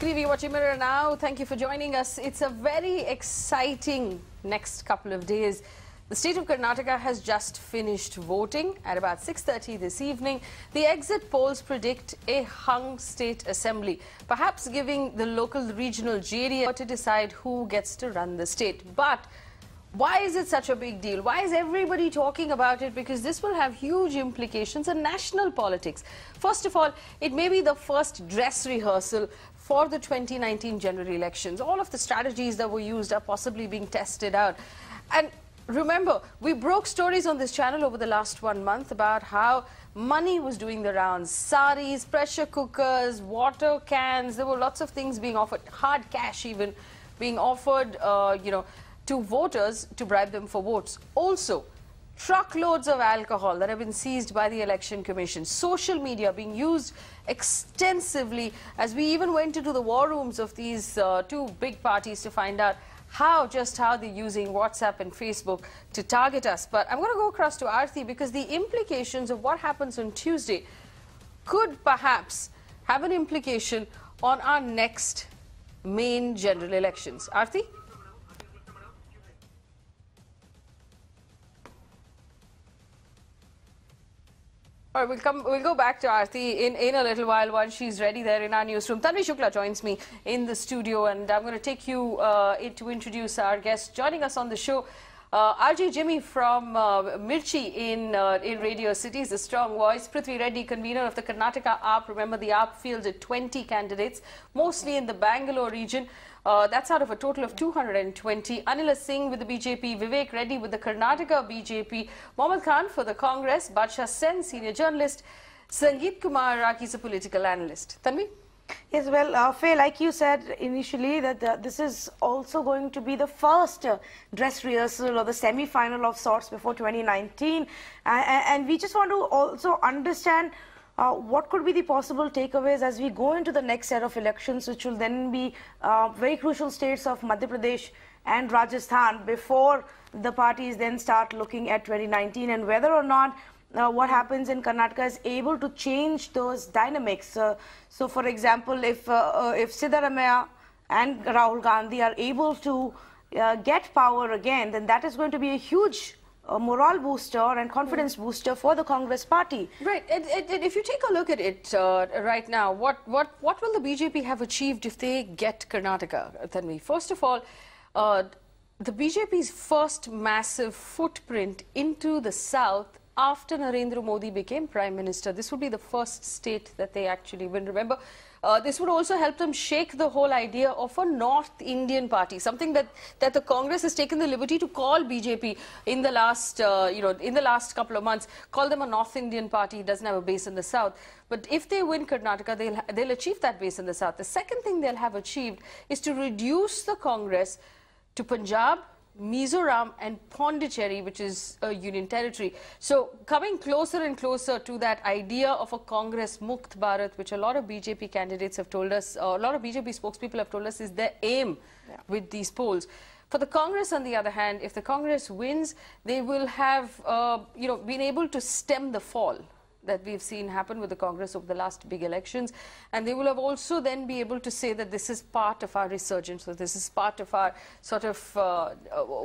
TV watching Mirror now. Thank you for joining us. It's a very exciting next couple of days. The state of Karnataka has just finished voting at about 6:30 this evening. The exit polls predict a hung state assembly, perhaps giving the local regional JDA to decide who gets to run the state. But why is it such a big deal? Why is everybody talking about it? Because this will have huge implications in national politics. First of all, it may be the first dress rehearsal for the 2019 general elections. All of the strategies that were used are possibly being tested out. And remember, we broke stories on this channel over the last 1 month about how money was doing the rounds. Saris, pressure cookers, water cans, there were lots of things being offered, hard cash even being offered, to voters to bribe them for votes. Also, truckloads of alcohol that have been seized by the Election Commission. Social media being used extensively, as we even went into the war rooms of these two big parties to find out how they're using WhatsApp and Facebook to target us. But I'm going to go across to Aarti because the implications of what happens on Tuesday could perhaps have an implication on our next main general elections. Aarti? All right, we'll go back to Aarti in a little while once she's ready there in our newsroom. Tanvi Shukla joins me in the studio, and I'm going to take you to introduce our guest. Joining us on the show, RJ Jimmy from Mirchi in Radio City, is a strong voice. Prithvi Reddy, convener of the Karnataka AAP. Remember, the AAP fielded 20 candidates, mostly in the Bangalore region. That's out of a total of 220. Anila Singh with the BJP, Vivek Reddy with the Karnataka BJP, Mohammad Khan for the Congress, Mr Sen, senior journalist, Sangeet Kumar Raki is a political analyst. Tanvi? Yes, well, Faye, like you said initially, that this is also going to be the first dress rehearsal or the semi-final of sorts before 2019. And we just want to also understand what could be the possible takeaways as we go into the next set of elections, which will then be very crucial states of Madhya Pradesh and Rajasthan before the parties then start looking at 2019, and whether or not what happens in Karnataka is able to change those dynamics. So, for example, if Siddaramaiah and Rahul Gandhi are able to get power again, then that is going to be a huge morale booster and confidence booster for the Congress party. Right. If you take a look at it right now, what will the BJP have achieved if they get Karnataka, Tanvi? First of all, the BJP's first massive footprint into the south after Narendra Modi became Prime Minister. This would be the first state that they actually win. Remember, this would also help them shake the whole idea of a North Indian party, something that the Congress has taken the liberty to call BJP in the last, in the last couple of months, call them a North Indian party. It doesn't have a base in the south. But if they win Karnataka, they'll achieve that base in the south. The second thing they'll have achieved is to reduce the Congress to Punjab, Mizoram and Pondicherry, which is a union territory. So coming closer and closer to that idea of a Congress Mukt Bharat, which a lot of BJP candidates have told us, a lot of BJP spokespeople have told us is their aim with these polls. For the Congress, on the other hand, if the Congress wins, they will have, been able to stem the fall that we've seen happen with the Congress over the last big elections, and they will have also then be able to say that this is part of our resurgence, so this is part of our sort of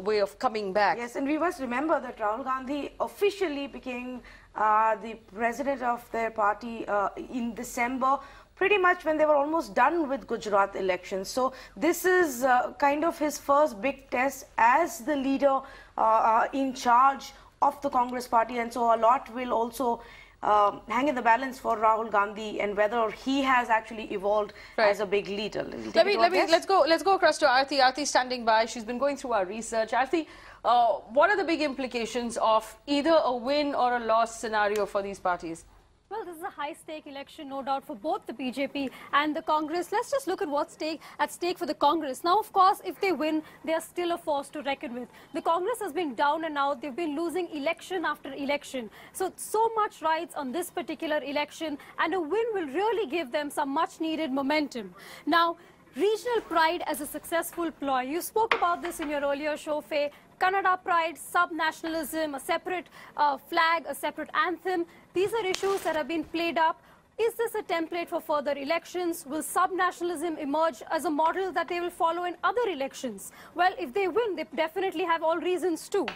way of coming back. Yes, and we must remember that Rahul Gandhi officially became the president of their party in December, pretty much when they were almost done with Gujarat elections. So this is kind of his first big test as the leader in charge of the Congress party, and so a lot will also hang in the balance for Rahul Gandhi and whether he has actually evolved as a big leader. Let's go across to Aarti. Aarti standing by. She's been going through our research. Aarti, what are the big implications of either a win or a loss scenario for these parties? Well, this is a high-stake election, no doubt, for both the BJP and the Congress. Let's just look at what's at stake for the Congress. Now, of course, if they win, they are still a force to reckon with. The Congress has been down and out. They've been losing election after election. So much rides on this particular election, and a win will really give them some much-needed momentum. Now, regional pride as a successful ploy. You spoke about this in your earlier show, Faye. Kannada pride, sub-nationalism, a separate flag, a separate anthem. These are issues that have been played up is this a template for further elections? Will sub-nationalism emerge as a model that they will follow in other elections? Well, if they win, they definitely have all reasons to.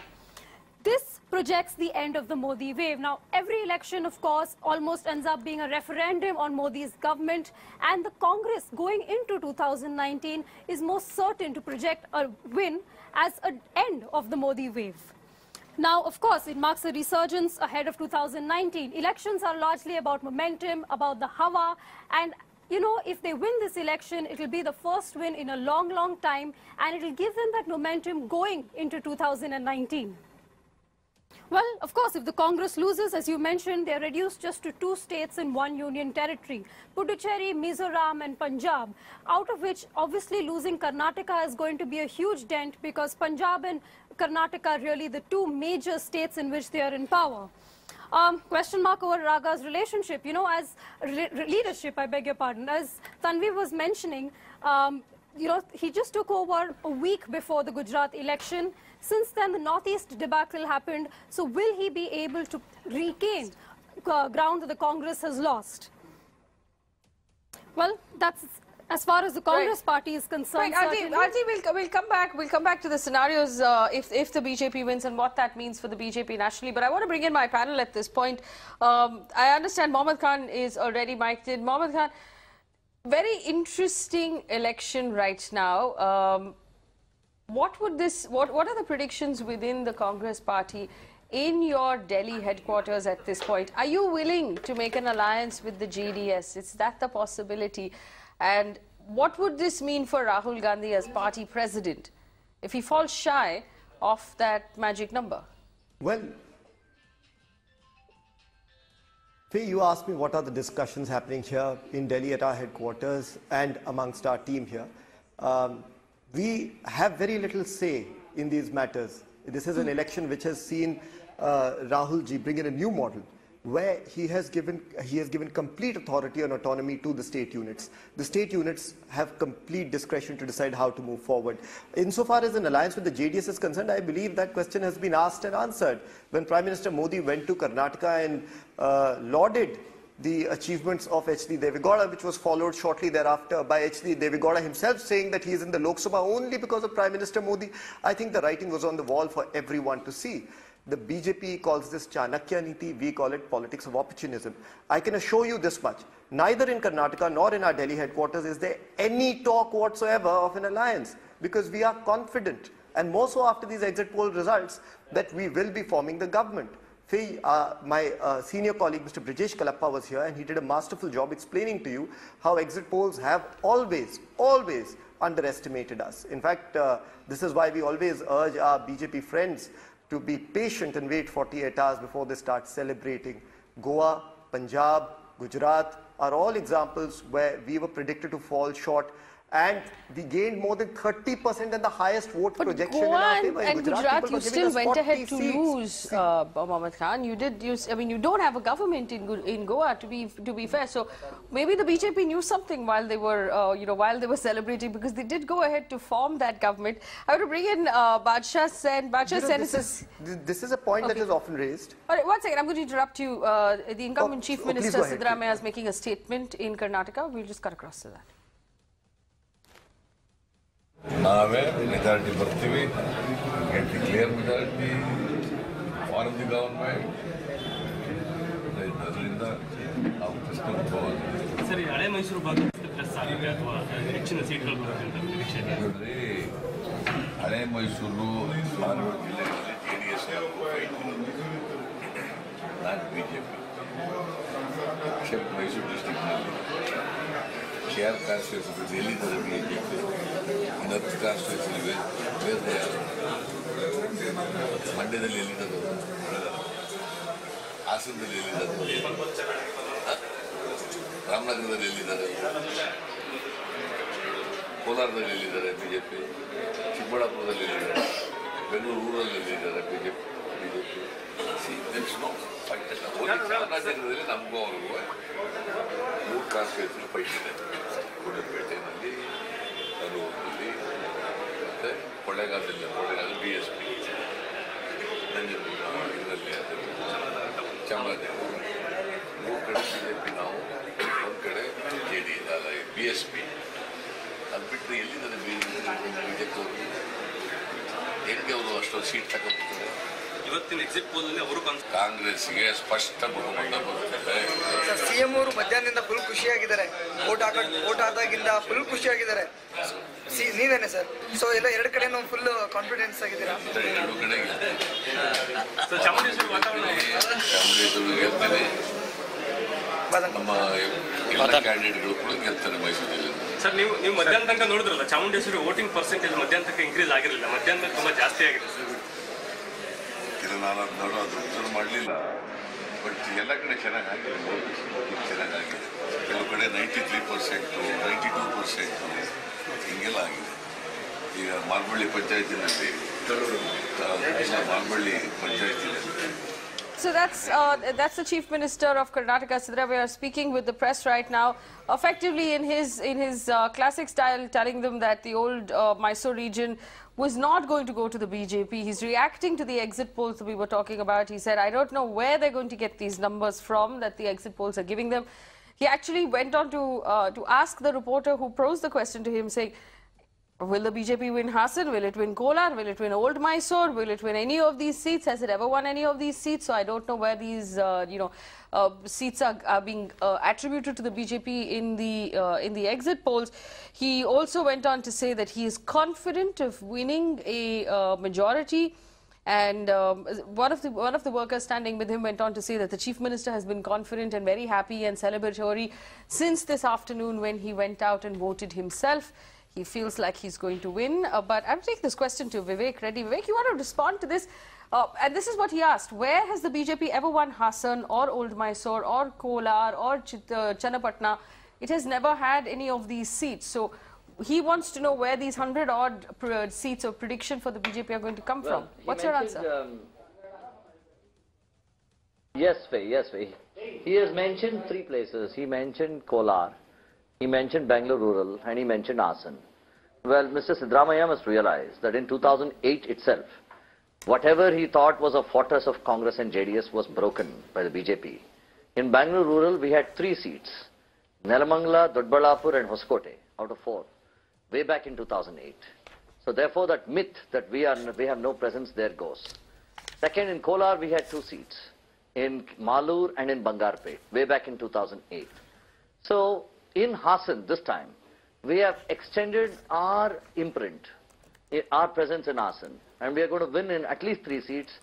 This projects the end of the Modi wave. Now, every election, of course, almost ends up being a referendum on Modi's government, and the Congress going into 2019 is most certain to project a win as an end of the Modi wave. Now, of course, it marks a resurgence ahead of 2019. Elections are largely about momentum, about the hawa, and you know, if they win this election, it will be the first win in a long, long time, and it will give them that momentum going into 2019. Well, of course, if the Congress loses, as you mentioned, they are reduced just to 2 states in 1 union territory, Puducherry, Mizoram and Punjab, out of which obviously losing Karnataka is going to be a huge dent because Punjab and Karnataka are really the 2 major states in which they are in power. Question mark over Raga's relationship, you know, as leadership, I beg your pardon. As Tanvi was mentioning, you know, he just took over a week before the Gujarat election. Since then, the Northeast debacle happened. So will he be able to regain ground that the Congress has lost? Well, that's as far as the Congress party is concerned. Right, Aarti, we'll come back to the scenarios if the BJP wins and what that means for the BJP nationally. But I want to bring in my panel at this point. I understand Mohammad Khan is already mic'd in. Mohammad Khan, very interesting election right now. What are the predictions within the Congress party in your Delhi headquarters at this point? Are you willing to make an alliance with the JDS? Is that the possibility? And what would this mean for Rahul Gandhi as party president if he falls shy of that magic number? Well, Faye, you asked me what are the discussions happening here in Delhi at our headquarters and amongst our team here. We have very little say in these matters. This is an election which has seen Rahul ji bring in a new model where he has given complete authority and autonomy to the state units. The state units have complete discretion to decide how to move forward. Insofar as an alliance with the JDS is concerned, I believe that question has been asked and answered. When Prime Minister Modi went to Karnataka and lauded the achievements of H.D. Devegowda, which was followed shortly thereafter by H.D. Devegowda himself saying that he is in the Lok Sabha only because of Prime Minister Modi, I think the writing was on the wall for everyone to see. The BJP calls this Chanakya Niti, we call it politics of opportunism. I can assure you this much, neither in Karnataka nor in our Delhi headquarters is there any talk whatsoever of an alliance, because we are confident, and more so after these exit poll results, that we will be forming the government. Faye, my senior colleague Mr. Brijesh Kalappa was here and he did a masterful job explaining to you how exit polls have always underestimated us. In fact, this is why we always urge our BJP friends to be patient and wait 48 hours before they start celebrating. Goa, Punjab, Gujarat are all examples where we were predicted to fall short, and we gained more than 30% and the highest vote projection in our favor. And Gujarat, you still went ahead to lose, Mohammad Khan. I mean, you don't have a government in Goa, to be fair. So maybe the BJP knew something while they were, while they were celebrating, because they did go ahead to form that government. I want to bring in Mr Sen. Mr Sen, this is a point that is often raised. All right, 1 second. I'm going to interrupt you. The incumbent Chief Minister Siddaramaiah is making a statement in Karnataka. We'll just cut across to that. ನಾವೇ majority ಬರ್ತೀವಿ, get the clear majority, form the government. ಅದರಿಂದ ನಾವು ಪ್ರಶ್ನೆ ಉದ್ಭವ ಸರಿ, ಹಳೆ ಮೈಸೂರು ಭಾಗಕ್ಕೆ plus ಆಗುತ್ತೆ ಅಥವಾ ಹೆಚ್ಚಿನ ಸೀಟ್ಗಳು ಬರುತ್ತೆ ಅಂತ ನಿರೀಕ್ಷೆ ಇದೆ? ನೋಡ್ರಿ, ಹಳೆ ಮೈಸೂರು 6 ಜಿಲ್ಲೆಗಳಲ್ಲಿ JDS not BJP. Except Mysuru ಡಿಸ್ಟ್ರಿಕ್ಟ್ನಲ್ಲಿ KR ಕಾನ್ಸ್ಟಿಟ್ಯೂನ್ಸಿ ಎಲ್ಲಿದ್ದಾರೆ BJP? in other constituencies where they are. ಮಂಡ್ಯದಲ್ಲಿ ಎಲ್ಲಿದ್ದಾರೆ, ಹಾಸನದಲ್ಲಿ ಎಲ್ಲಿದ್ದಾರೆ, ರಾಮನಗರದಲ್ಲಿ ಎಲ್ಲಿದ್ದಾರೆ, ಕೋಲಾರದಲ್ಲಿ ಎಲ್ಲಿದ್ದಾರೆ BJP, ಚಿಕ್ಕಬಳ್ಳಾಪುರದಲ್ಲಿ ಎಲ್ಲಿದ್ದಾರೆ, ಬೆಂಗಳೂರು ರೂರಲ್ಲಿ ಎಲ್ಲಿದ್ದಾರೆ BJP. ಚಾಮರಾಜನಗರದಲ್ಲಿ ನಮಗೂ ಅವ್ರಿಗೂ 3 ಕಾನ್ಸ್ಟಿಟ್ಯೂನ್ಸಿ ಫೈಟ್ ಇದೆ. ಕೋಟೆಪೇಟೆಯಲ್ಲಿ, ಕಲೂರಲ್ಲಿ, ಮತ್ತು ಕೊಳ್ಳೇಗಾಲದಲ್ಲಿ BSP, ಇದರಲ್ಲಿ ಚಾಮರಾಜನಗರ ಮೂರು ಕಡೆ BJP ನಾವು ಒಂದು ಕಡೆ BSP ಅದು ಬಿಟ್ಟರೆ ಎಲ್ಲಿದ್ದಾರೆ BJP ಅವರು ಹೆಂಗೆ ಅವರು ಅಷ್ಟೊಂದು ಸೀಟ್ ತಗೊಂಡ್ಬಿಡ್ತಾರೆ ಇವತ್ತಿನ ಎಕ್ಸಿಟ್ ಪೋಲಲ್ಲಿ ಅವರು ಕಾಂಗ್ರೆಸ್ಗೆ ಸ್ಪಷ್ಟ ಬಹುಮತ ಬರುತ್ತದೆ. CM ಅವರು ಮಧ್ಯಾಹ್ನದಿಂದ ಫುಲ್ ಖುಷಿಯಾಗಿದ್ದಾರೆ, ವೋಟ್ ಆದಾಗಿಂದ ಫುಲ್ ಖುಷಿಯಾಗಿದ್ದಾರೆ. ನೀವೇನೆ ಸರ್? ಸೊ ಎಲ್ಲ ಎರಡು ಕಡೆ ನಾವು ಫುಲ್ ಕಾನ್ಫಿಡೆನ್ಸ್ ಆಗಿದ್ದೀರಾ? ಎರಡು ಕಡೆ ಚಾಮುಂಡೇಶ್ವರಿ ಗೆಲ್ತೇನೆ, ನಮ್ಮ ಎಲ್ಲ ಕ್ಯಾಂಡಿಡೇಟ್ಗಳು ಕೂಡ ಗೆಲ್ತಾರೆ ಮೈಸೂರಲ್ಲಿ. ಸರ್ ನೀವು ಮಧ್ಯಾಹ್ನ ತನಕ ನೋಡಿದ್ರಲ್ಲ, ಚಾಮುಂಡೇಶ್ವರಿ ವೋಟಿಂಗ್ ಪರ್ಸೆಂಟೇಜ್ ಮಧ್ಯಾಹ್ನ ತನಕ ಇನ್ಕ್ರೀಸ್ ಆಗಿರಲಿಲ್ಲ, ಮಧ್ಯಾಹ್ನ ತುಂಬಾ ಜಾಸ್ತಿ ಆಗಿದೆ ಸರ್. ನಾನು ಅದು ಅಬ್ಸರ್ವ್ ಮಾಡಲಿಲ್ಲ, ಬಟ್ ಎಲ್ಲ ಕಡೆ ಚೆನ್ನಾಗಿದೆ, ಚೆನ್ನಾಗಿದೆ. ಕೆಲವು ಕಡೆ 93%, 92% ಹಿಂಗೆಲ್ಲ ಆಗಿದೆ. ಈಗ ಮಾಲ್ಬಳ್ಳಿ ಪಂಚಾಯತಿನಲ್ಲಿ ಮಾಲ್ಬಳ್ಳಿ ಪಂಚಾಯತಿನಲ್ಲಿ. So that's the Chief Minister of Karnataka, Siddaramaiah, speaking with the press right now, effectively in his classic style, telling them that the old Mysore region was not going to go to the BJP. He's reacting to the exit polls that we were talking about. He said, I don't know where they're going to get these numbers from that the exit polls are giving them. He actually went on to ask the reporter who posed the question to him, saying, will the BJP win Hassan? Will it win Kolar? Will it win Old Mysore? Will it win any of these seats? Has it ever won any of these seats? So I don't know where these, seats are being attributed to the BJP in the exit polls. He also went on to say that he is confident of winning a majority. And one of the workers standing with him went on to say that the Chief Minister has been confident and very happy and celebratory since this afternoon when he went out and voted himself. He feels like he's going to win. But I'll take this question to Vivek Reddy. Vivek, you want to respond to this? And this is what he asked. Where has the BJP ever won Hassan or Old Mysore or Kolar or Channapatna? It has never had any of these seats. So he wants to know where these 100-odd seats of prediction for the BJP are going to come from. What's your answer? Yes, Faye. He has mentioned three places. He mentioned Kolar, he mentioned Bangalore Rural, and he mentioned Hassan. Well, Mr. Siddaramaiah must realize that in 2008 itself, whatever he thought was a fortress of Congress and JDS was broken by the BJP. In Bangalore Rural, we had 3 seats, Nelamangala, Dodbalapur and Hoskote, out of 4, way back in 2008. So therefore, that myth that we have no presence there goes. Second, in Kolar, we had 2 seats, in Malur and in Bangarpet, way back in 2008. So, in Hassan, this time, we have extended our imprint, our presence in Hassan, and we are going to win in at least 3 seats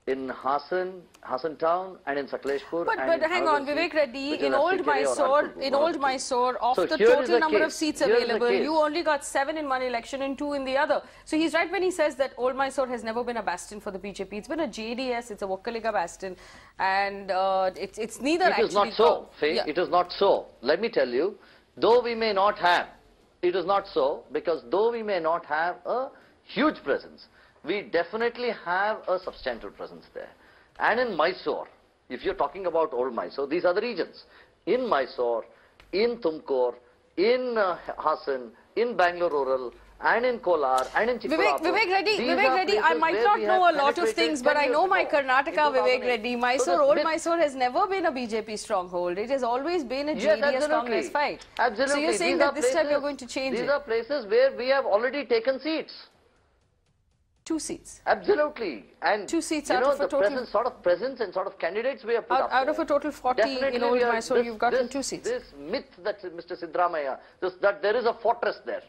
in Hassan town, and in Sakleshpur. But hang on, Vivek Reddy, in Old Mysore, of the total number of seats available, you only got 7 in one election and 2 in the other. So he's right when he says that Old Mysore has never been a bastion for the BJP. It's been a JDS, it's a Vokkaliga bastion, and it's neither actually. It is not so, Faye. Yeah. It is not so. Let me tell you, though we may not have, it is not so, because though we may not have a huge presence, we definitely have a substantial presence there. And in Mysore, if you're talking about Old Mysore, these are the regions. In Mysore, in Tumkur, in Hassan, in Bangalore Rural, and in Kolar, and in Chikkalapur. Vivek Reddy, I might not know a lot of things, but I know my Karnataka, Vivek Reddy. Old Mysore has never been a BJP stronghold. It has always been a JDS-Congress fight. Absolutely. So you're saying that this time you're going to change it? These are places where we have already taken seats. 2 seats. Absolutely. And 2 seats out of a total presence and sort of candidates we have put up out of a total 40 in Old Mysore, you've gotten 2 seats. This myth that Mr. Siddaramaiah, that there is a fortress there.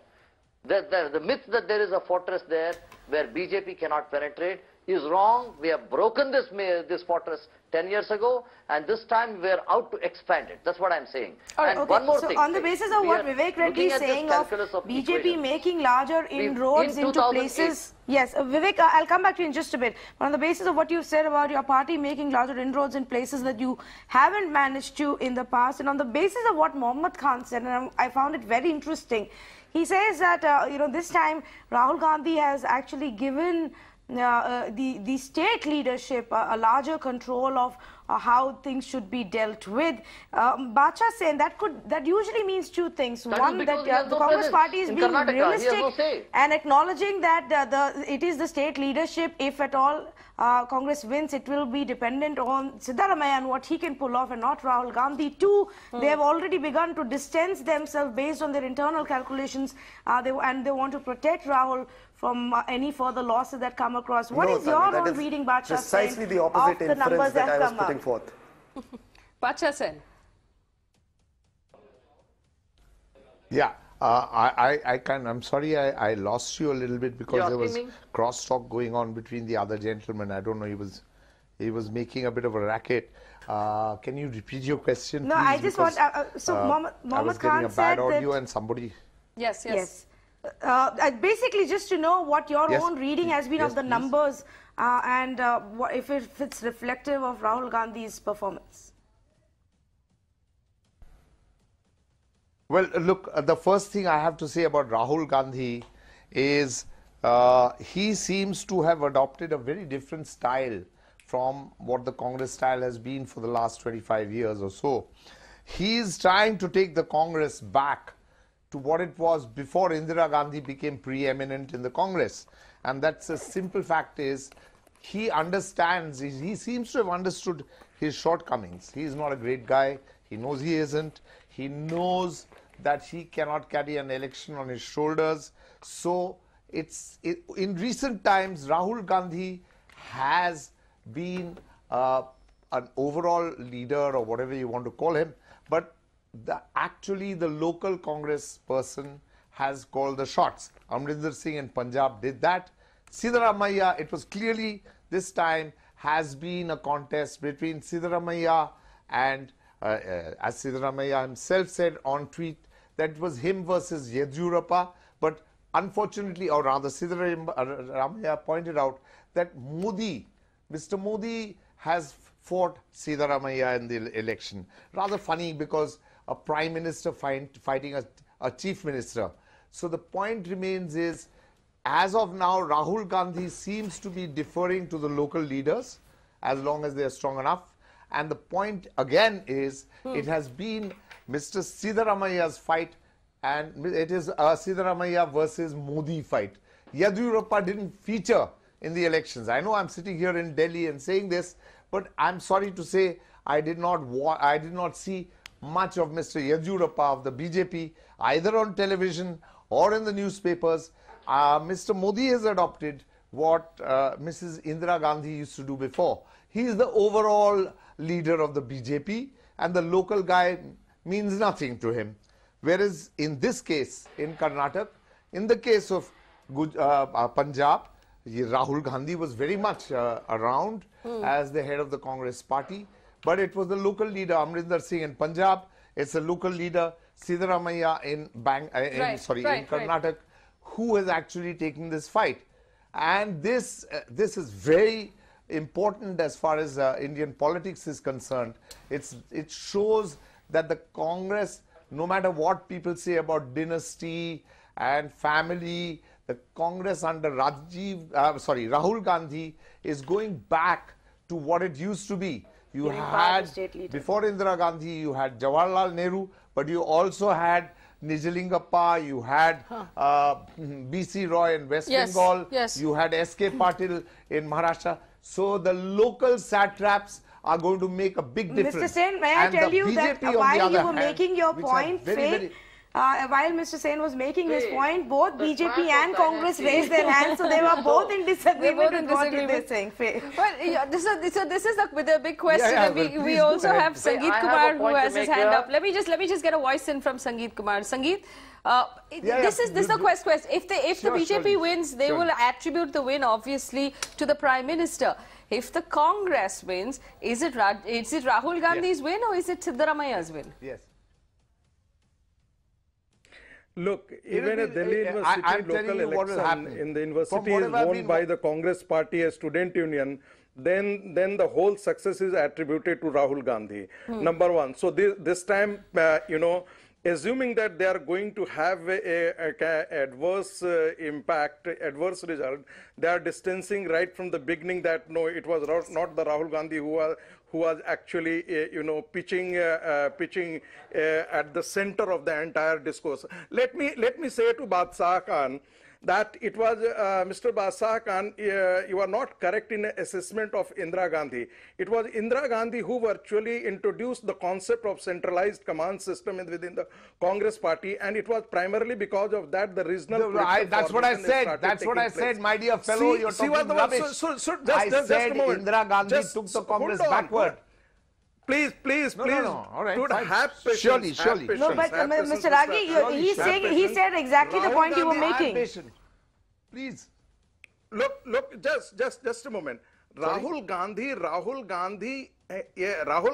The myth that there is a fortress there where BJP cannot penetrate is wrong. We have broken this fortress 10 years ago, and this time we are out to expand it. That's what I'm saying. Right, and okay. one more so thing. On the basis of what Vivek Reddy is saying of BJP making larger inroads into places. Yes, Vivek, I'll come back to you in just a bit. But on the basis of what you've said about your party making larger inroads in places that you haven't managed to in the past, and on the basis of what Mohammad Khan said, and I found it very interesting. He says that, this time Rahul Gandhi has actually given the state leadership a larger control of how things should be dealt with. Bacha Sen, that usually means two things. One, that the Congress party is being realistic and acknowledging that it is the state leadership. If at all Congress wins, it will be dependent on Siddaramaiah and what he can pull off, and not Rahul Gandhi. Two, they have already begun to distance themselves based on their internal calculations, and they want to protect Rahul from any further losses that come across. What is your own reading, Bacha Sen, precisely the opposite of the numbers that I was come putting up? forth. Bacha Sen. Yeah, I'm sorry I lost you a little bit because there was crosstalk going on between the other gentleman. I don't know, he was making a bit of a racket. Can you repeat your question, No, please? I just want, so Mohammed Khan said bad audio that, and somebody... Yes. Basically, just to know what your own reading has been of the numbers and if it's reflective of Rahul Gandhi's performance. Well, look, the first thing I have to say about Rahul Gandhi is he seems to have adopted a very different style from what the Congress style has been for the last 25 years or so. He is trying to take the Congress back to what it was before Indira Gandhi became preeminent in the Congress. And that's a simple fact is, he understands, he seems to have understood his shortcomings. He is not a great guy. He knows he isn't. He knows that he cannot carry an election on his shoulders. So in recent times, Rahul Gandhi has been an overall leader, or whatever you want to call him, but actually the local Congress person has called the shots. Amrinder Singh in Punjab did that. Siddaramaiah, it was clearly this time has been a contest between Siddaramaiah and as Siddaramaiah himself said on tweet, that it was him versus Yediyurappa, but unfortunately, or rather Siddaramaiah pointed out that Mr. Modi has fought Siddaramaiah in the election. Rather funny, because a prime minister fighting a chief minister. So the point remains is, as of now, Rahul Gandhi seems to be deferring to the local leaders as long as they are strong enough. And the point again is, it has been Mr. Siddaramaiah's fight, and it is a Siddaramaiah versus Modi fight. Yediyurappa didn't feature in the elections. I know I'm sitting here in Delhi and saying this, but I'm sorry to say I did not see much of Mr. Yediyurappa of the BJP, either on television or in the newspapers. Mr. Modi has adopted what Mrs. Indira Gandhi used to do before. He is the overall leader of the BJP, and the local guy means nothing to him. Whereas in this case, in Karnataka, in the case of Punjab, Rahul Gandhi was very much around as the head of the Congress party, but it was the local leader Amrinder Singh in Punjab. It's a local leader Siddaramaiah in Karnataka, who is actually taking this fight. And this is very important as far as Indian politics is concerned. It shows that the Congress, no matter what people say about dynasty and family, the Congress under Rahul Gandhi is going back to what it used to be. You had, before Indira Gandhi, you had Jawaharlal Nehru, but you also had Nijalingappa, you had B.C. Roy in West Bengal, you had S.K. Patil in Maharashtra. So the local satraps are going to make a big difference. Mr. Sen, may I tell you that while you were making your point, Faye, while Mr. Sen was making his point, both BJP and Congress raised their hands, so they were both in disagreement with what they're saying. Faye. Well, this is the big question, and we also have Sangeet Kumar who has his hand up. Let me just get a voice in from Sangeet Kumar. Sangeet, this is the question. If the BJP wins, they will attribute the win obviously to the Prime Minister. If the Congress wins, is it Rahul Gandhi's win or is it Siddaramaiah's win? Yes. Look, even a Delhi University local election in the university is won by the Congress party as student union, then the whole success is attributed to Rahul Gandhi. Number one. So this time, assuming that they are going to have a adverse impact, adverse result, they are distancing right from the beginning that no, it was not the Rahul Gandhi who was actually, pitching at the center of the entire discourse. Let me say to Badshah Khan that it was, Mr. Badshah Khan, you are not correct in assessment of Indira Gandhi. It was Indira Gandhi who virtually introduced the concept of centralized command system within the Congress party, and it was primarily because of that the regional. That's what I said. That's what I said, my dear fellow. You're talking rubbish. Just I said Indira Gandhi took the Congress backward. Please. All right, have patience. Surely. No, but Mr. Ragi, he said exactly the point you were making. Please. Look, just a moment. Rahul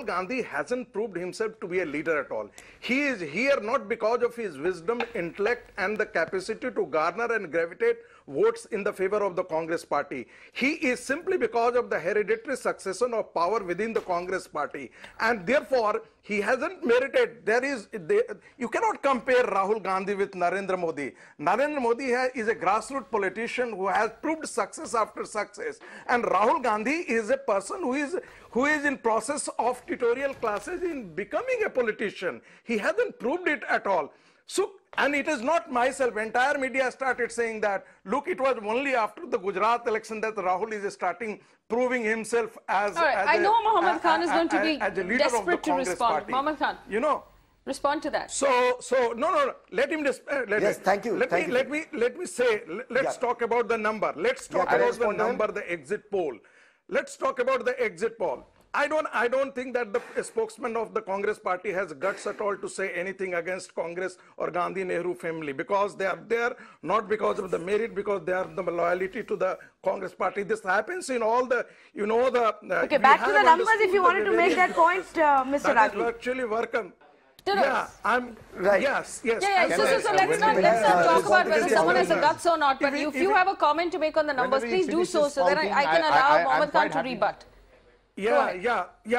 Gandhi hasn't proved himself to be a leader at all. He is here not because of his wisdom, intellect, and the capacity to garner and gravitate votes in the favor of the Congress party. He is simply because of the hereditary succession of power within the Congress party, and therefore he hasn't merited. You cannot compare Rahul Gandhi with Narendra Modi. Narendra Modi is a grassroots politician who has proved success after success, and Rahul Gandhi is a person who is in process of tutorial classes in becoming a politician. He hasn't proved it at all. So, and it is not myself. Entire media started saying that, look, it was only after the Gujarat election that Rahul is starting proving himself as. All right, I know Mohammed Khan is going to be desperate to respond. Party. Mohammed Khan, respond to that. So no. Let him. Yes, thank you. Let me say. Let's talk about the number. Let's talk about the number, the exit poll. Let's talk about the exit poll. I don't think that the spokesman of the Congress party has guts at all to say anything against Congress or Gandhi Nehru family, because they are there not because of the merit, because they are the loyalty to the Congress party. This happens in all the, okay, back to the numbers if you wanted to make that point, Mr. Ragi. Actually, welcome. Yeah, I'm right. Yes. So let's not talk about whether someone has the guts or not. But if you have a comment to make on the numbers, please do so then I can allow Mohammed Khan to rebut. Yeah. I'm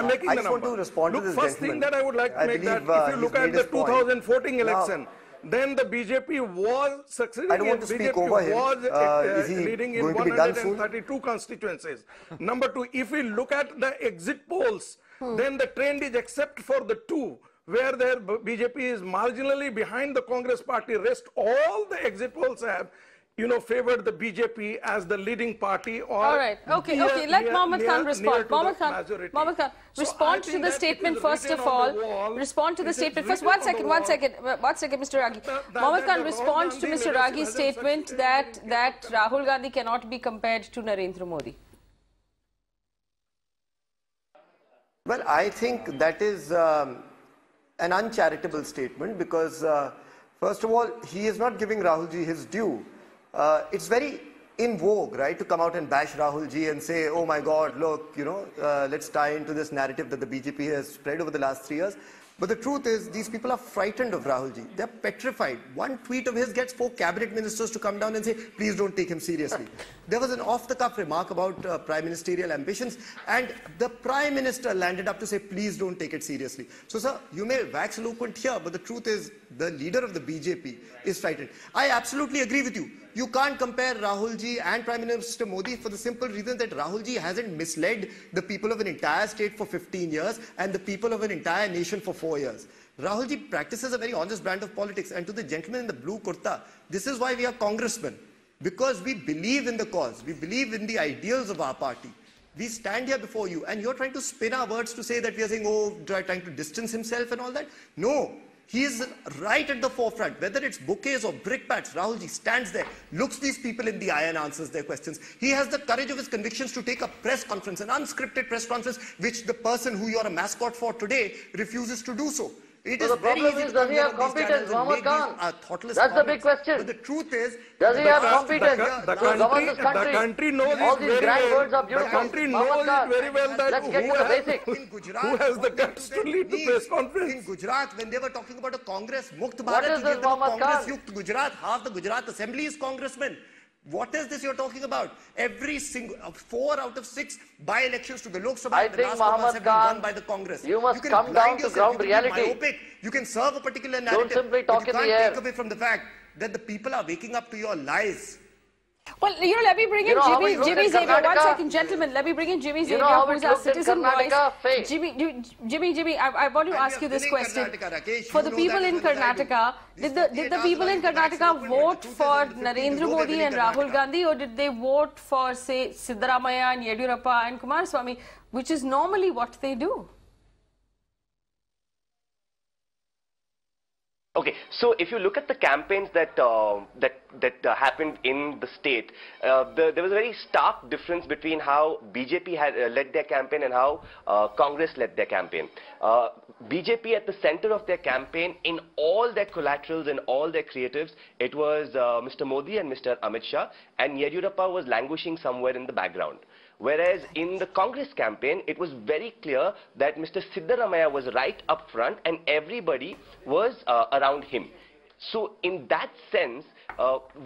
making the number. Want to respond to this first thing that I would like to make that if you look at the 2014 election, then the BJP was succeeding. I don't want to speak over him. Was leading in 132 constituencies. Number two, if we look at the exit polls, then the trend is, except for the two where the BJP is marginally behind the Congress party, rest all the exit polls have favored the BJP as the leading party. All right. Okay. Let Mohammed Khan respond. Mohammed Khan, respond to the statement first of all. Respond to the statement first. One second, Mr. Ragi. Mohammed Khan, respond to Mr. Ragi's statement that Rahul Gandhi cannot be compared to Narendra Modi. Well, I think that is an uncharitable statement because, first of all, he is not giving Rahulji his due. It's very in vogue, right, to come out and bash Rahulji and say, oh my God, look, let's tie into this narrative that the BJP has spread over the last 3 years. But the truth is, these people are frightened of Rahulji. They're petrified. One tweet of his gets 4 cabinet ministers to come down and say, please don't take him seriously. There was an off-the-cuff remark about prime ministerial ambitions, and the prime minister landed up to say, please don't take it seriously. So, sir, you may wax eloquent here, but the truth is, the leader of the BJP is frightened. I absolutely agree with you. You can't compare Rahulji and Prime Minister Modi for the simple reason that Rahulji hasn't misled the people of an entire state for 15 years and the people of an entire nation for 4 years. Rahulji practices a very honest brand of politics, and to the gentleman in the blue kurta, this is why we are congressmen. Because we believe in the cause, we believe in the ideals of our party. We stand here before you and you're trying to spin our words to say that we are saying, oh, trying to distance himself and all that. No. He is right at the forefront. Whether it's bouquets or brickbats, Rahulji stands there, looks these people in the eye and answers their questions. He has the courage of his convictions to take a press conference, an unscripted press conference, which the person who you're a mascot for today refuses to do so. It so is the problem is, does he have competence, Mohammed Khan? That's the big question. But the truth is, does he have competence to govern this country? The country knows all these grand words are beautiful. The country knows it very well that who has the guts to lead the press conference. In Gujarat, when they were talking about a Congress Mukt Bharat, what is this, Mohammed Khan? Gujarat, half the Gujarat Assembly is congressmen. What is this you're talking about? Every single 4 out of 6 by-elections to the Lok Sabha, I the think last ones Mohammed have been Khan, won by the Congress. you must can come blind down to yourself, ground you can be reality. myopic, you can serve a particular narrative, simply but talk you in the can't air. take away from the fact that the people are waking up to your lies. Well, let me bring in Jimmy Xavier. 1 second, gentlemen. Let me bring in Jimmy Xavier, who's our citizen voice. Jimmy, I want to ask you this question. For the people in Karnataka, did the people in Karnataka vote for Narendra Modi and Rahul Gandhi, or did they vote for, say, Siddaramaiah and Yediyurappa and Kumaraswamy, which is normally what they do? Okay, so if you look at the campaigns that happened in the state, there was a very stark difference between how BJP had led their campaign and how Congress led their campaign. BJP at the center of their campaign, in all their collaterals and all their creatives, it was Mr. Modi and Mr. Amit Shah, and Yediyurappa was languishing somewhere in the background. Whereas in the Congress campaign, it was very clear that Mr. Siddaramaiah was right up front and everybody was around him. So in that sense,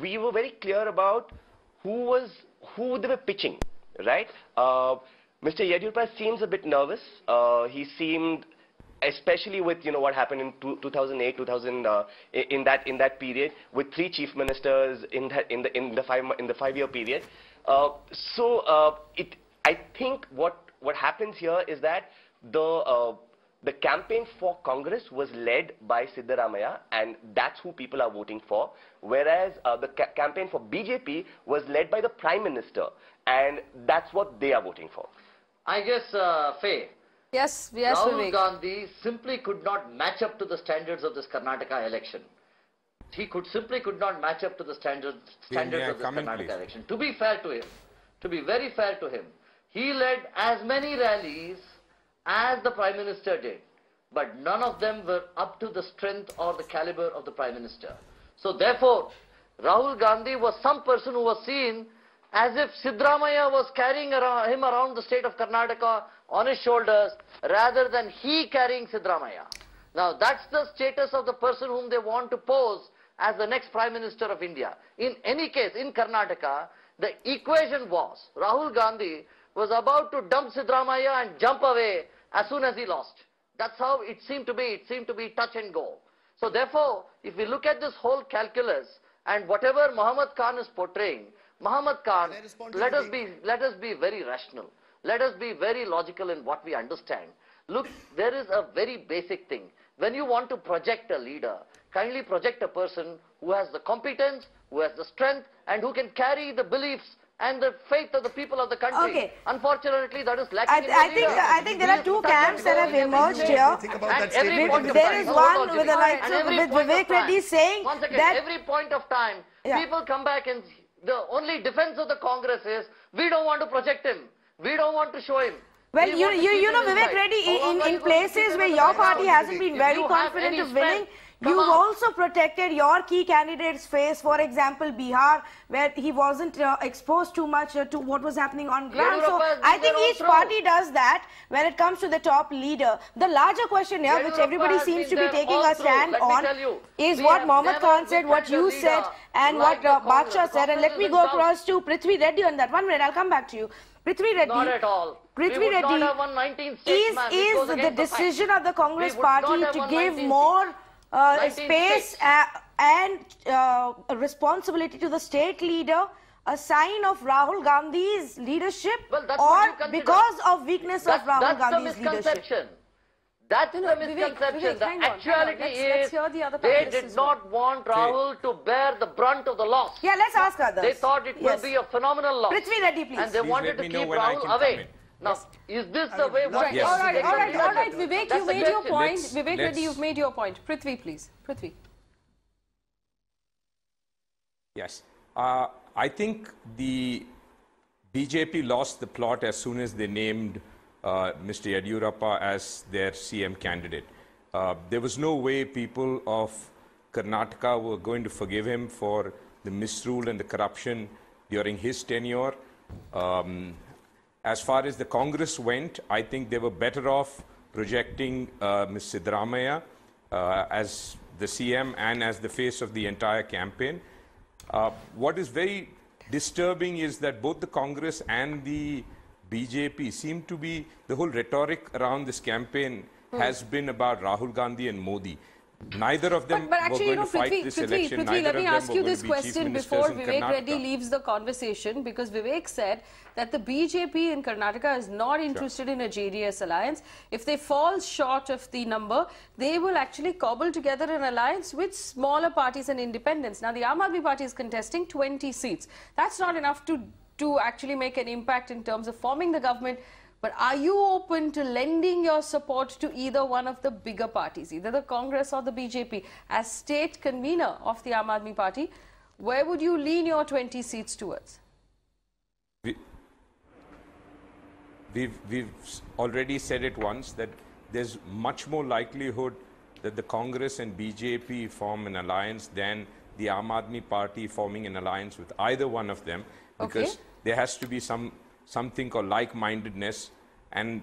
we were very clear about who they were pitching, right? Mr. Yediyurappa seems a bit nervous. He seemed, especially with what happened in 2008, in that period, with 3 chief ministers in the 5-year period. I think what happens here is that the campaign for Congress was led by Siddaramaiah, and that's who people are voting for, whereas the campaign for BJP was led by the Prime Minister, and that's what they are voting for. I guess, Faye. Yes, Rahul Gandhi simply could not match up to the standards of this Karnataka election. He simply could not match up to the standards of the Karnataka election. To be fair to him, to be very fair to him, he led as many rallies as the Prime Minister did, but none of them were up to the strength or the caliber of the Prime Minister. So therefore, Rahul Gandhi was some person who was seen as if Siddaramaiah was carrying him around the state of Karnataka on his shoulders, rather than he carrying Siddaramaiah. Now that's the status of the person whom they want to pose as the next Prime Minister of India. In any case, in Karnataka, the equation was Rahul Gandhi was about to dump Siddaramaiah and jump away as soon as he lost. That's how it seemed to be. It seemed to be touch and go. So therefore, if we look at this whole calculus and whatever Mohammed Khan is portraying, Mohammed Khan, let us be very rational. Let us be very logical in what we understand. Look, there is a very basic thing. When you want to project a leader, kindly project a person who has the competence, who has the strength, and who can carry the beliefs and the faith of the people of the country. Okay. Unfortunately, that is lacking in the leader. I think there are 2 camps that have emerged here. There is one with the likes of Vivek Reddy saying that every point of time, people come back and the only defense of the Congress is, we don't want to project him. We don't want to show him. Well, you know, Vivek Reddy, in places where your party hasn't been very confident of winning, you've also protected your key candidate's face. For example, Bihar, where he wasn't exposed too much to what was happening on ground. So I think each party does that when it comes to the top leader. The larger question here, which everybody seems to be taking a stand on, is what Mohammed Khan said, what you said, and what Badsha said. And let me go across to Prithvi Reddy on that. 1 minute, I'll come back to you. Prithvi Reddy. Not at all. Prithvi Reddy, is the decision of the Congress party to give more space and responsibility to the state leader a sign of Rahul Gandhi's leadership, or because of weakness of Rahul Gandhi's leadership? That's the misconception. The actuality is they did not want Rahul to bear the brunt of the loss. Yeah, let's ask others. They thought it will be a phenomenal loss. Prithvi Reddy, please. And they wanted to keep Rahul away. Now, is this the way? All right, Vivek, you made your point. Vivek Reddy, you've made your point. Prithvi, please. Prithvi. Yes. I think the BJP lost the plot as soon as they named Mr. Yediyurappa as their CM candidate. There was no way people of Karnataka were going to forgive him for the misrule and the corruption during his tenure. As far as the Congress went, I think they were better off projecting Ms. Siddaramaiah as the CM and as the face of the entire campaign. What is very disturbing is that both the Congress and the BJP seem to be, the whole rhetoric around this campaign has been about Rahul Gandhi and Modi. Neither of them but actually, were going to fight this election. Prithvi, let me ask you this going to be question chief before ministers in Vivek Karnataka. Reddy leaves the conversation, because Vivek said that the BJP in Karnataka is not interested in a JDS alliance. If they fall short of the number, they will actually cobble together an alliance with smaller parties and independents. Now, the Aam Aadmi Party is contesting 20 seats. That's not enough to actually make an impact in terms of forming the government. But are you open to lending your support to either one of the bigger parties, either the Congress or the BJP? As state convener of the Aam Aadmi Party, where would you lean your 20 seats towards? We've already said it once that there's much more likelihood that the Congress and BJP form an alliance than the Aam Aadmi Party forming an alliance with either one of them, because there has to be something called like-mindedness, and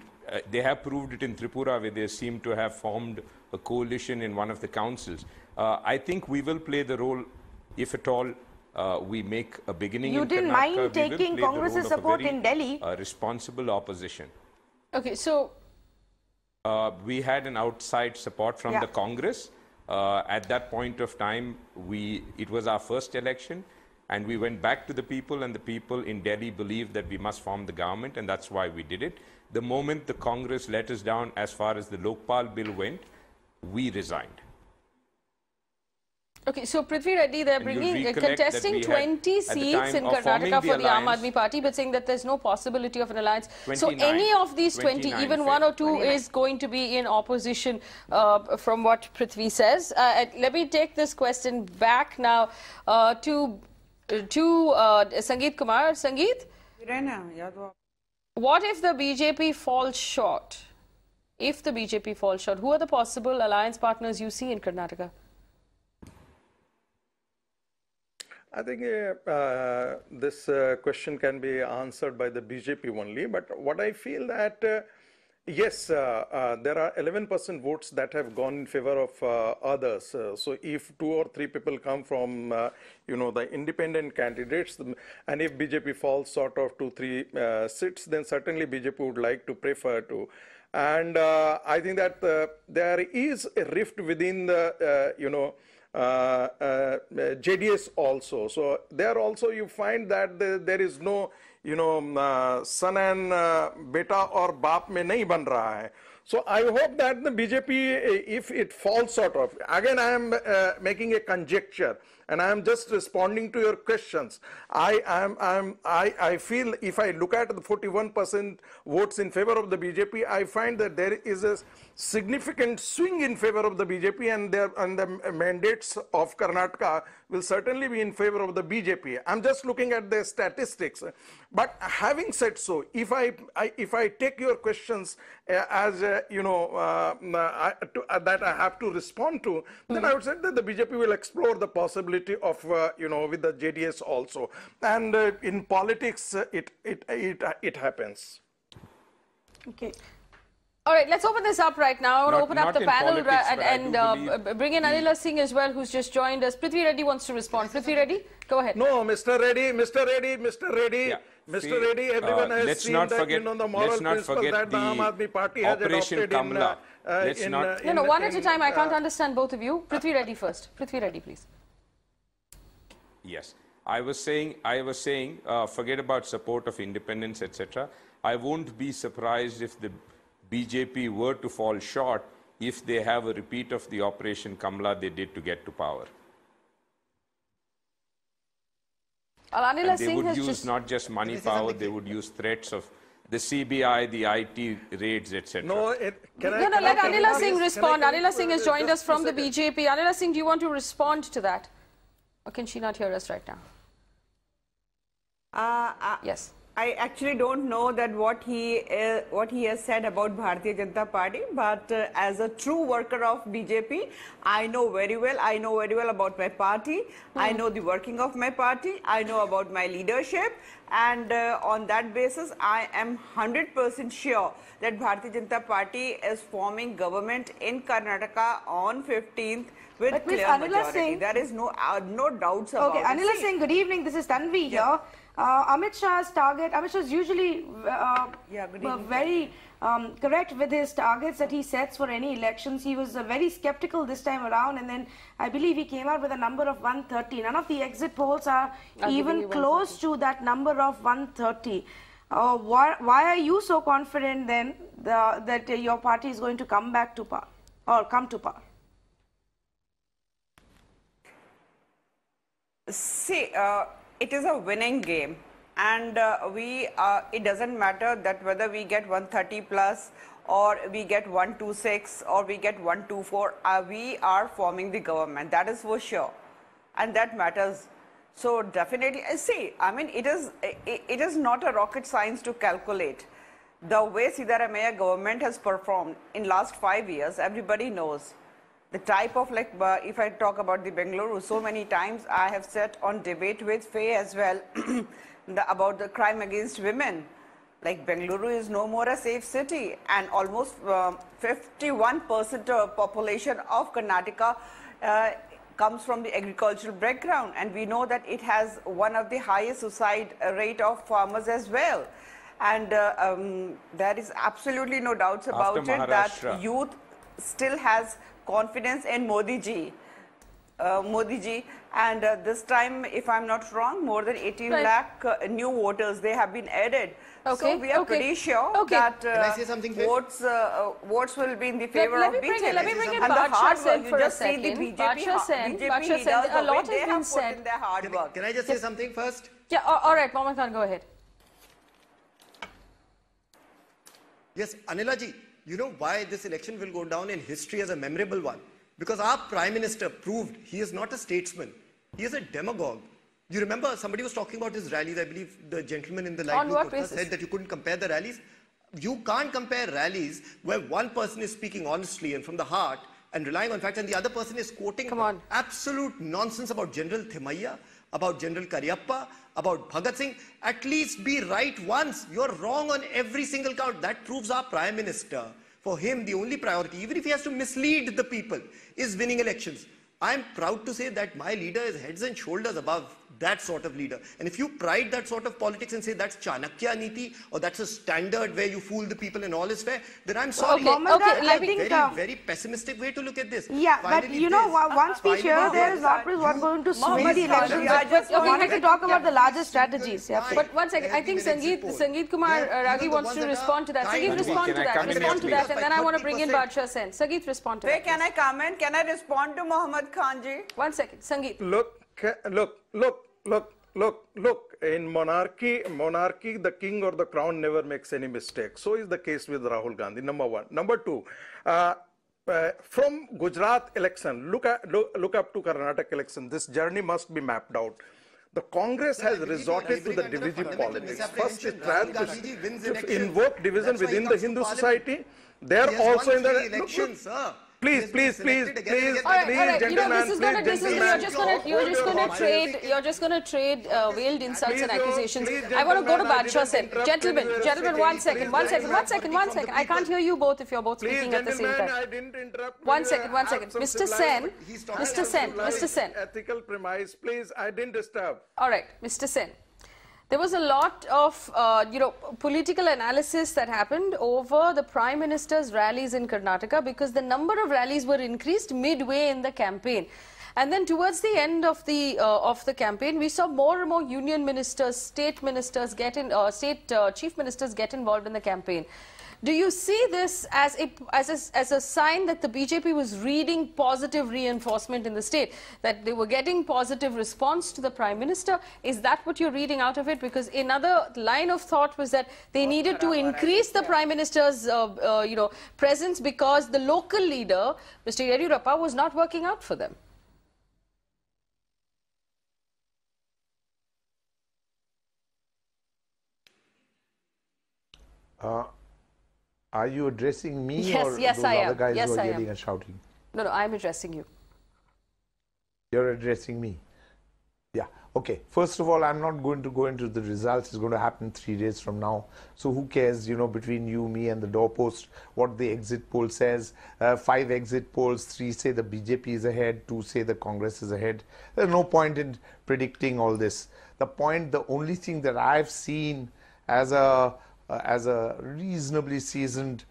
they have proved it in Tripura, where they seem to have formed a coalition in one of the councils. I think we will play the role, if at all we make a beginning in Karnataka. You didn't mind taking Congress's support in Delhi? Responsible opposition. Okay, so we had an outside support from the Congress. At that point of time, it was our first election. And we went back to the people, and the people in Delhi believed that we must form the government, and that's why we did it. The moment the Congress let us down as far as the Lokpal bill went, we resigned. Okay, so Prithvi Reddy, they're contesting 20 seats in Karnataka for the Aam Aadmi Party, but saying that there's no possibility of an alliance. So any of these 20, even one or two, is going to be in opposition from what Prithvi says. Let me take this question back now to Sangeet Kumar. Sangeet, what if the BJP falls short? If the BJP falls short, who are the possible alliance partners you see in Karnataka? I think this question can be answered by the BJP only. But what I feel that, yes, there are 11% votes that have gone in favor of others. So if 2 or 3 people come from, the independent candidates, and if BJP falls short of 2-3 seats, then certainly BJP would like to prefer to. And I think that there is a rift within the, JDS also. So there also you find that there is no, son and beta or baap mein nahi ban raha hai. So I hope that the BJP, if it falls short of, again I am making a conjecture, and I am just responding to your questions. I feel if I look at the 41% votes in favor of the BJP, I find that there is a significant swing in favor of the BJP, and the mandates of Karnataka will certainly be in favor of the BJP. I'm just looking at the statistics. But having said so, if I take your questions as that I have to respond to, then I would say that the BJP will explore the possibility of with the JDS also. And in politics, it happens. Okay. All right, let's open this up right now. I want to open up the panel and bring in Anila Singh as well, who's just joined us. Prithvi Reddy wants to respond. Prithvi Reddy, go ahead. No, Mr. Reddy. Yeah. Mr. Reddy, everyone has seen that, the moral principle that the Aam Aadmi Party has adopted No, one at a time. I can't understand both of you. Prithvi Reddy first. Prithvi Reddy, please. Yes. I was saying, forget about support of independence, etc. I won't be surprised if the BJP were to fall short if they have a repeat of the Operation Kamla they did to get to power. And they would use not just money power, they would use threats of the CBI, the IT raids, etc. Let Anila Singh respond. Anila Singh has joined us from the BJP. Anila Singh, do you want to respond to that? Or can she not hear us right now? Yes. I actually don't know that what he has said about Bharatiya Janata Party, but as a true worker of BJP, I know very well. I know very well about my party. I know the working of my party. I know about my leadership, and on that basis, I am 100% sure that Bharatiya Janata Party is forming government in Karnataka on 15th with But clear Anila majority. Singh, There is no doubts about okay, it. Anila See, Singh, good evening. This is Tanvi here. Amit Shah's target, Amit Shah is usually very correct with his targets that he sets for any elections. He was very skeptical this time around, and then I believe he came out with a number of 130. None of the exit polls are even close to that number of 130. Why are you so confident then that your party is going to come back to power or come to power? See, it is a winning game, and it doesn't matter that whether we get 130 plus or we get 126 or we get 124. We are forming the government, that is for sure, and that matters. So definitely, see, I mean, it is not a rocket science to calculate. The way Siddaramaiah government has performed in last 5 years, everybody knows. The type of, like, if I talk about the Bengaluru, so many times I have sat on debate with Faye as well about the crime against women. Like, Bengaluru is no more a safe city, and almost 51% of population of Karnataka comes from the agricultural background, and we know that it has one of the highest suicide rate of farmers as well. And there is absolutely no doubts about it that youth still has confidence in Modi-ji. And this time, if I'm not wrong, more than 18 lakh new voters, they have been added. Okay. So we are pretty sure that votes will be in the favor of BJP. Let me bring in and the hard Sen work, for you a just see the second. BJP leaders, a lot they has have been put said. in their hard work. Can I just say something first? Yeah, all right, Mohammed Khan, go ahead. Yes, Anila ji, you know why this election will go down in history as a memorable one? Because our Prime Minister proved he is not a statesman. He is a demagogue. You remember somebody was talking about his rallies. I believe the gentleman in the light blue kurta said that you couldn't compare the rallies. You can't compare rallies where one person is speaking honestly and from the heart and relying on facts, and the other person is quoting absolute nonsense about General Thimaiya, about General Karyappa, about Bhagat Singh. At least be right once. You're wrong on every single count. That proves our Prime Minister. For him, the only priority, even if he has to mislead the people, is winning elections. I'm proud to say that my leader is heads and shoulders above that sort of leader. And if you pride that sort of politics and say that's Chanakya Niti or that's a standard where you fool the people and all is fair, then I'm sorry. Very pessimistic way to look at this. Yeah, but you know, one speech here, there is not what going to sway the elections. I just wanted to talk about the larger strategies. Yeah, but one second, I think Sangeet Kumar Ragi wants to respond to that. Sangeet, respond to that, and then I want to bring in Mr Sen. Sangeet, respond to that. Can I comment? Can I respond to Mohammed Khan ji? 1 second, Sangeet. Look, in monarchy, the king or the crown never makes any mistake. So is the case with Rahul Gandhi, number one. Number two, from Gujarat election, look up to Karnataka election, this journey must be mapped out. The Congress has resorted to the divisive politics. First, it tried to invoke division within the Hindu society. They are also in the elections. Please, gentlemen, you're just gonna trade veiled insults and accusations. I want to go to Mr Sen. Gentlemen, 1 second. I can't hear you both if you're both speaking at the same time. I didn't interrupt. 1 second. Mr Sen. Ethical premise, please. I didn't disturb. All right, Mr Sen. There was a lot of, political analysis that happened over the Prime Minister's rallies in Karnataka because the number of rallies were increased midway in the campaign. And then towards the end of the campaign, we saw more and more union ministers, state ministers chief ministers get involved in the campaign. Do you see this as a sign that the BJP was reading positive reinforcement in the state, that they were getting positive response to the Prime Minister? Is that what you're reading out of it? Because another line of thought was that they needed to increase the Prime Minister's presence because the local leader, Mr Yediyurappa, was not working out for them. Are you addressing me Yes, or yes, those I other am. guys Yes, who are I am. yelling and shouting? No, no, I'm addressing you. You're addressing me. Yeah. Okay. First of all, I'm not going to go into the results. It's going to happen 3 days from now. So who cares, you know, between you, me and the doorpost, what the exit poll says. 5 exit polls, 3 say the BJP is ahead, 2 say the Congress is ahead. There's no point in predicting all this. The only thing that I've seen as a reasonably seasoned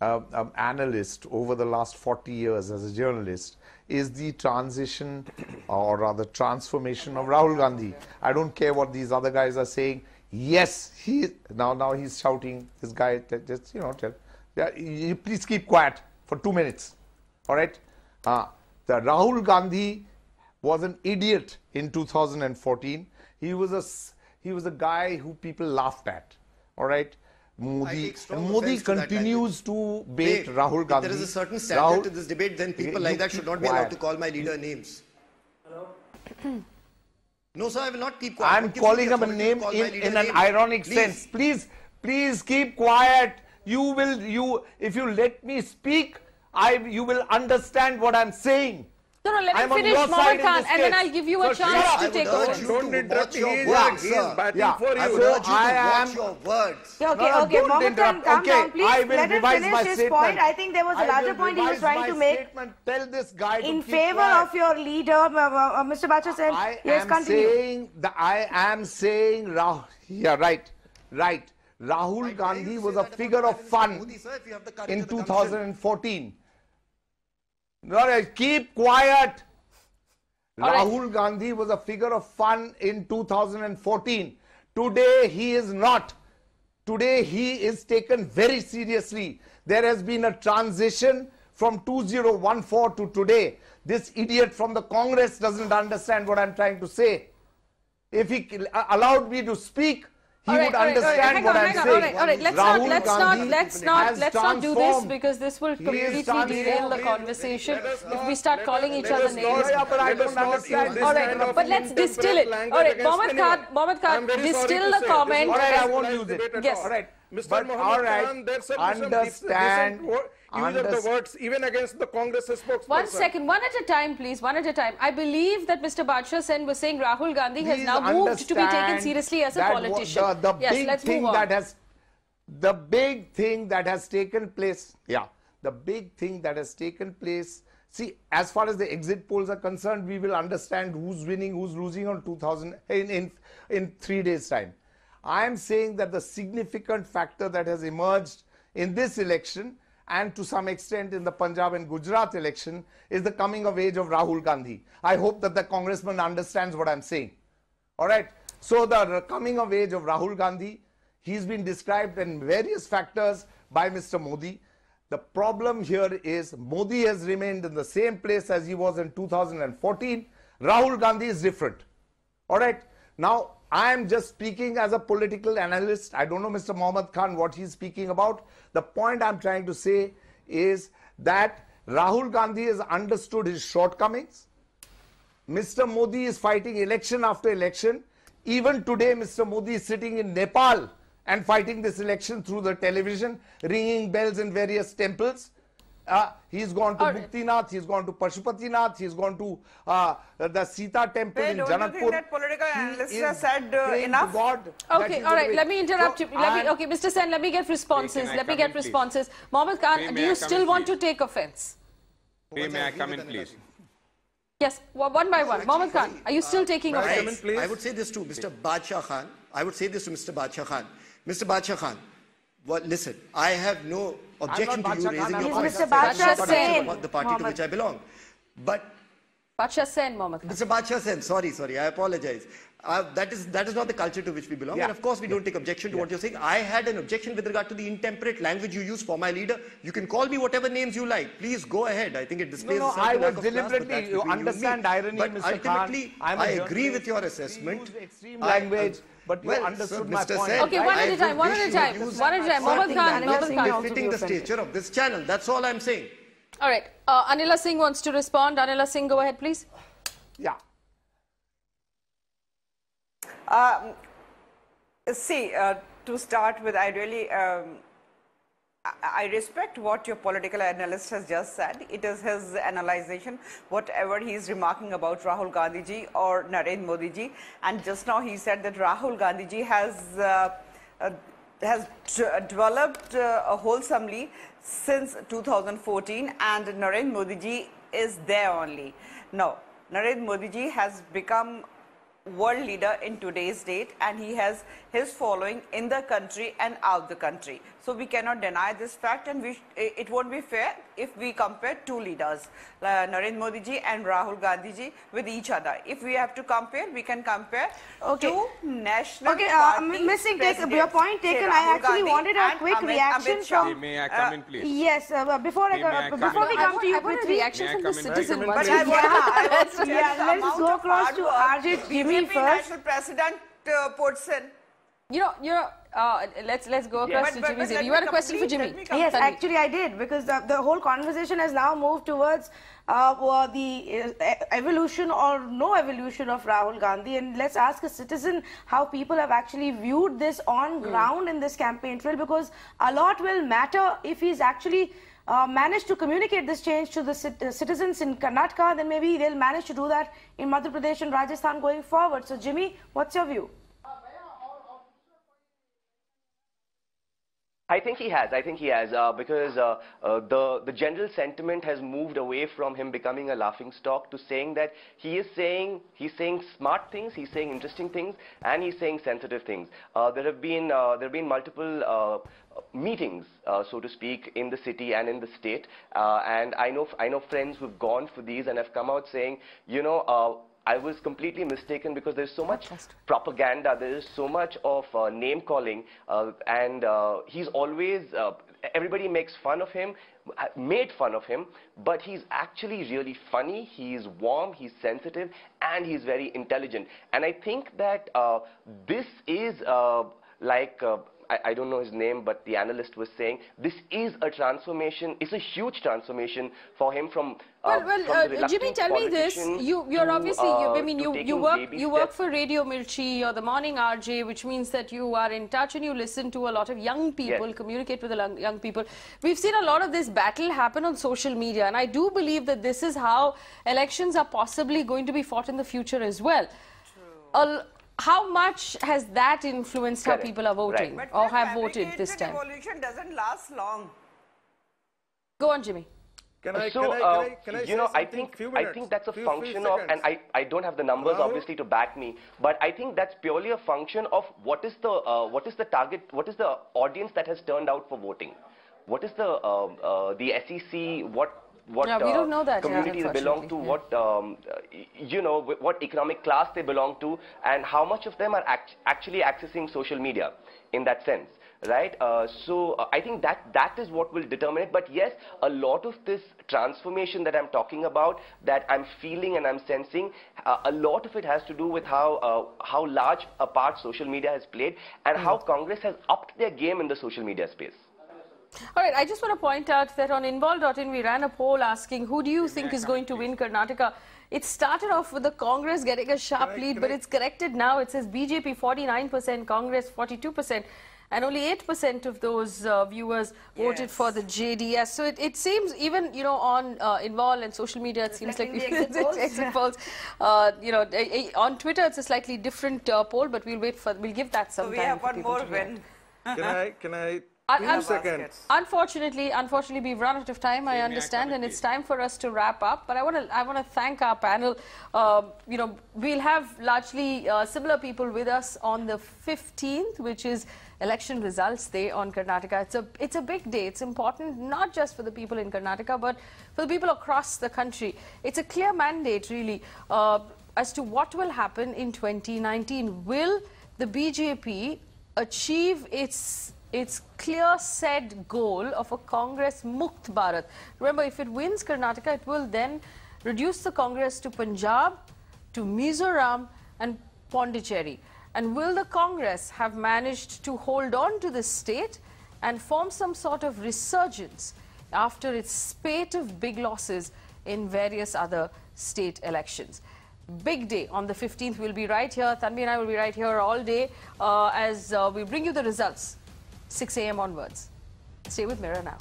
analyst over the last 40 years as a journalist is the transition or rather transformation of Rahul Gandhi. I don't care what these other guys are saying. Yes, now he's shouting. This guy just, you know, you please keep quiet for 2 minutes. All right. The Rahul Gandhi was an idiot in 2014. He was a guy who people laughed at. All right. Modi continues to bait Rahul Gandhi. If there is a certain standard to this debate, then people like that should not be allowed to call my leader names. Hello? No, sir, I will not keep quiet. I'm calling him a name in an ironic sense. Please keep quiet. If you let me speak, you will understand what I'm saying. No, no, let me finish, Mohammed Khan, and then I'll give you a chance to take over. Don't interrupt. He is batting for you. I would urge you to watch your words. Okay, Mohammed Khan, calm down, please. I will Let him revise finish my his statement. point. I think there was a larger point he was trying to make Tell this guy in to keep favor quiet. of your leader, Mr. Bacha Sen. Yes, continue. I am saying, right. Rahul Gandhi was a figure of fun in 2014. No, keep quiet. Rahul Gandhi was a figure of fun in 2014. Today he is not. Today he is taken very seriously. There has been a transition from 2014 to today. This idiot from the Congress doesn't understand what I'm trying to say. If he allowed me to speak, he would understand what I'm saying. All right, let's not do this because this will completely derail the conversation if we start calling each other names. But I don't understand. All right, but let's distill it. All right, Mohammed Khan, distill the comment. All right, I won't use it. Yes. All right. Mr. Mohammed Khan, there's some use of the words even against the Congress spokesperson. 1 second, one at a time, please, one at a time. I believe that Mr. Bacha Sen was saying Rahul Gandhi has now moved to be taken seriously as a politician. Yes, let's move on. The big thing that has taken place, the big thing that has taken place, see, as far as the exit polls are concerned, we will understand who's winning, who's losing on in 3 days' time. I am saying that the significant factor that has emerged in this election and to some extent in the Punjab and Gujarat election is the coming of age of Rahul Gandhi. I hope that the congressman understands what I'm saying. All right. So the coming of age of Rahul Gandhi, he's been described in various factors by Mr. Modi. The problem here is Modi has remained in the same place as he was in 2014. Rahul Gandhi is different. All right. Now, I am just speaking as a political analyst. I don't know Mr. Mohammed Khan what he's speaking about. The point I'm trying to say is that Rahul Gandhi has understood his shortcomings. Mr. Modi is fighting election after election. Even today, Mr. Modi is sitting in Nepal and fighting this election through the television, ringing bells in various temples. He's gone to Muktinath, he's gone to Pashupatinath, he's gone to the Sita temple in Janakpur. Don't you think that political analysts have said enough? Okay, all right, let me interrupt you. Okay, Mr. Sen, let me get responses. Mohammed Khan, do you still want to take offense? May I come in, please? Yes, one by one. Mohammed Khan, are you still taking offense? I would say this to Mr. Bacha Khan. Mr. Bacha Khan, well, listen, I have no objection to you raising your voice. Mr. Bacha Sen. The party to which I belong. But Bacha Sen, Mohammed Khan. Mr. Bacha Sen, sorry, I apologize. That is not the culture to which we belong. And of course, we don't take objection to what you're saying. I had an objection with regard to the intemperate language you use for my leader. You can call me whatever names you like. Please go ahead. I think it displays a certain lack of class, but that's you understand irony, but Mr. Khan. Ultimately, I agree with your assessment. Extreme language. But you understood my point. Okay, one at a time. Mohammed Khan. Befitting the stature of this channel. That's all I'm saying. All right. Anila Singh wants to respond. Anila Singh, go ahead, please. Yeah. See, to start with, I really, I respect what your political analyst has just said. It is his analyzation, whatever he is remarking about Rahul Gandhi ji or Narendra Modi ji. And just now he said that Rahul Gandhi ji has developed wholesomely since 2014, and Narendra Modi ji is there only. Now, Narendra Modi ji has become world leader in today's date, and he has his following in the country and out the country. So we cannot deny this fact, and it won't be fair if we compare two leaders, Narendra Modi ji and Rahul Gandhi ji, with each other. If we have to compare, we can compare two national party Ms. Singh, your point taken. I actually wanted a quick reaction from... May I come in, please? Yes, before we come to you, I want a reaction from the citizen. Let's go across to RJ Jimmy first. National President puts in. Let's go across to Jimmy's. You had a question for Jimmy? Yes, actually I did, because the whole conversation has now moved towards the evolution or no evolution of Rahul Gandhi, and let's ask a citizen how people have actually viewed this on ground in this campaign trail, because a lot will matter if he's actually managed to communicate this change to the citizens in Karnataka. Then maybe they'll manage to do that in Madhya Pradesh and Rajasthan going forward. So Jimmy, what's your view? I think he has. Because the general sentiment has moved away from him becoming a laughing stock to saying that he's saying smart things, he's saying interesting things, and he's saying sensitive things. There have been multiple meetings, so to speak, in the city and in the state, and I know friends who've gone for these and have come out saying, I was completely mistaken, because there's so much propaganda, there is so much of name calling, and he's always, everybody makes fun of him, made fun of him, but he's actually really funny, he's warm, he's sensitive, and he's very intelligent. And I think that this is I don't know his name, but the analyst was saying this is a transformation. It's a huge transformation for him from. Jimmy, tell me this: you're obviously, you work for Radio Mirchi, you're the morning RJ, which means that you are in touch and you listen to a lot of young people, communicate with the young people. We've seen a lot of this battle happen on social media, and I do believe that this is how elections are possibly going to be fought in the future as well. How much has that influenced how people are voting or have voted this time? Evolution doesn't last long. Go on, Jimmy. I think that's a function of, and I don't have the numbers obviously to back me, but I think that's purely a function of what is the target, what is the audience that has turned out for voting, what is the SEC, what we don't know that, community they belong to, what what economic class they belong to, and how much of them are actually accessing social media in that sense, right? So I think that is what will determine it. But yes, a lot of this transformation that I'm talking about, that I'm feeling and I'm sensing, a lot of it has to do with how large a part social media has played, and how Congress has upped their game in the social media space. All right, I just want to point out that on Involve.in we ran a poll asking who do you think is going to win Karnataka. It started off with the Congress getting a sharp lead, but it's corrected now. It says BJP 49%, Congress 42%, and only 8% of those viewers voted for the JDS. So it seems, even on Involve and social media, it seems like exit polls. On Twitter it's a slightly different poll, but we'll give that some time. So we have one more win. Can I? Unfortunately, we've run out of time, I understand, and it's time for us to wrap up. But I want to thank our panel. We'll have largely similar people with us on the 15th, which is election results day on Karnataka. It's a big day. It's important not just for the people in Karnataka, but for the people across the country. It's a clear mandate, really, as to what will happen in 2019. Will the BJP achieve its clear said goal of a Congress Mukt Bharat? Remember, if it wins Karnataka, it will then reduce the Congress to Punjab, to Mizoram and Pondicherry. And will the Congress have managed to hold on to this state and form some sort of resurgence after its spate of big losses in various other state elections? big day on the 15th. We'll be right here. Tanvi and I will be right here all day as we bring you the results 6 a.m. onwards. Stay with Mirror now.